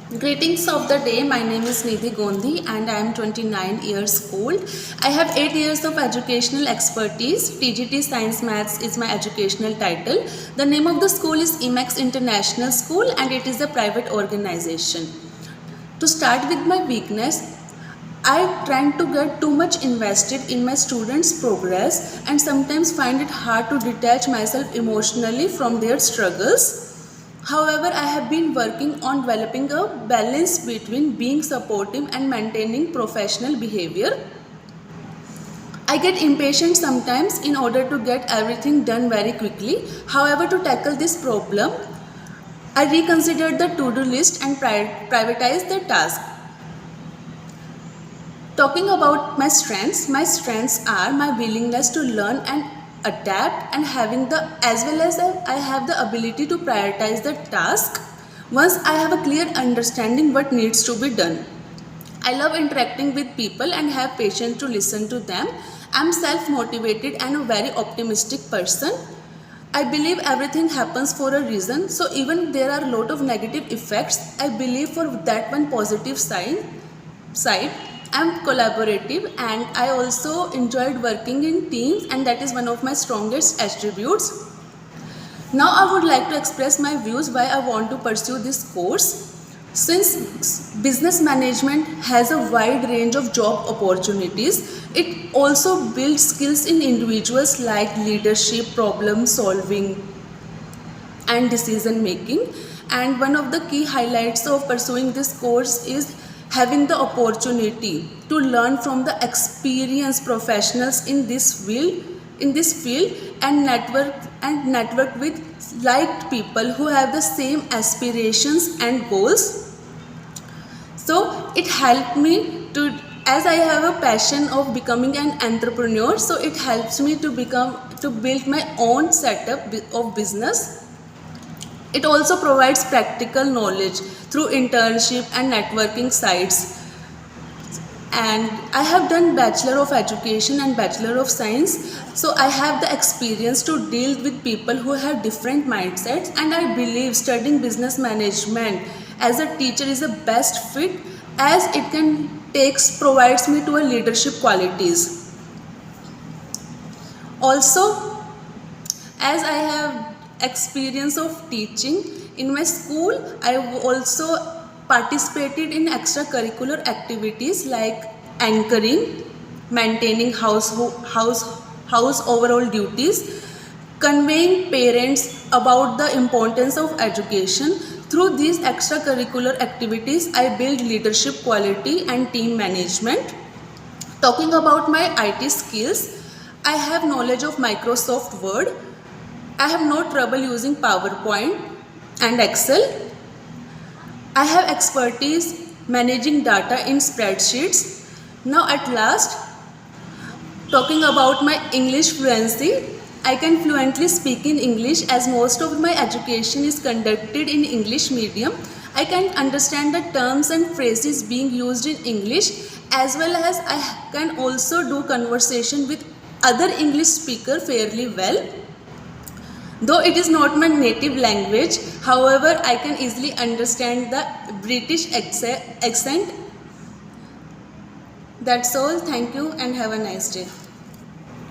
Greetings of the day. My name is Nidhi Gondhi and I am 29 years old. I have 8 years of educational expertise. TGT Science Maths is my educational title. The name of the school is Emacs International School and it is a private organization. To start with my weakness, I tend to get too much invested in my students' progress and sometimes find it hard to detach myself emotionally from their struggles. However, I have been working on developing a balance between being supportive and maintaining professional behavior. I get impatient sometimes in order to get everything done very quickly. However, to tackle this problem, I reconsidered the to-do list and prioritize the task. Talking about my strengths are my willingness to learn and adapt and having the as well as I have the ability to prioritize the task once I have a clear understanding what needs to be done. I love interacting with people and have patience to listen to them. I'm self-motivated and a very optimistic person. I believe everything happens for a reason, so even there are a lot of negative effects, I believe for that one positive side. I'm collaborative and I also enjoyed working in teams, and that is one of my strongest attributes. Now I would like to express my views why I want to pursue this course. Since business management has a wide range of job opportunities, it also builds skills in individuals like leadership, problem solving, and decision making. And one of the key highlights of pursuing this course is having the opportunity to learn from the experienced professionals in this field and network with liked people who have the same aspirations and goals. So it helped me to, as I have a passion of becoming an entrepreneur, so it helps me to build my own setup of business. It also provides practical knowledge through internship and networking sites. And I have done Bachelor of Education and Bachelor of Science, so I have the experience to deal with people who have different mindsets, and I believe studying business management as a teacher is the best fit as it can takes provides me to a leadership qualities. Also, as I have experience of teaching in my school, I have also participated in extracurricular activities like anchoring, maintaining house overall duties, conveying parents about the importance of education. Through these extracurricular activities, I build leadership quality and team management. Talking about my IT skills, I have knowledge of Microsoft Word. I have no trouble using PowerPoint and Excel. I have expertise managing data in spreadsheets. Now at last, talking about my English fluency, I can fluently speak in English as most of my education is conducted in English medium. I can understand the terms and phrases being used in English, as well as I can also do conversation with other English speaker fairly well. Though it is not my native language, however, I can easily understand the British accent. That's all. Thank you and have a nice day.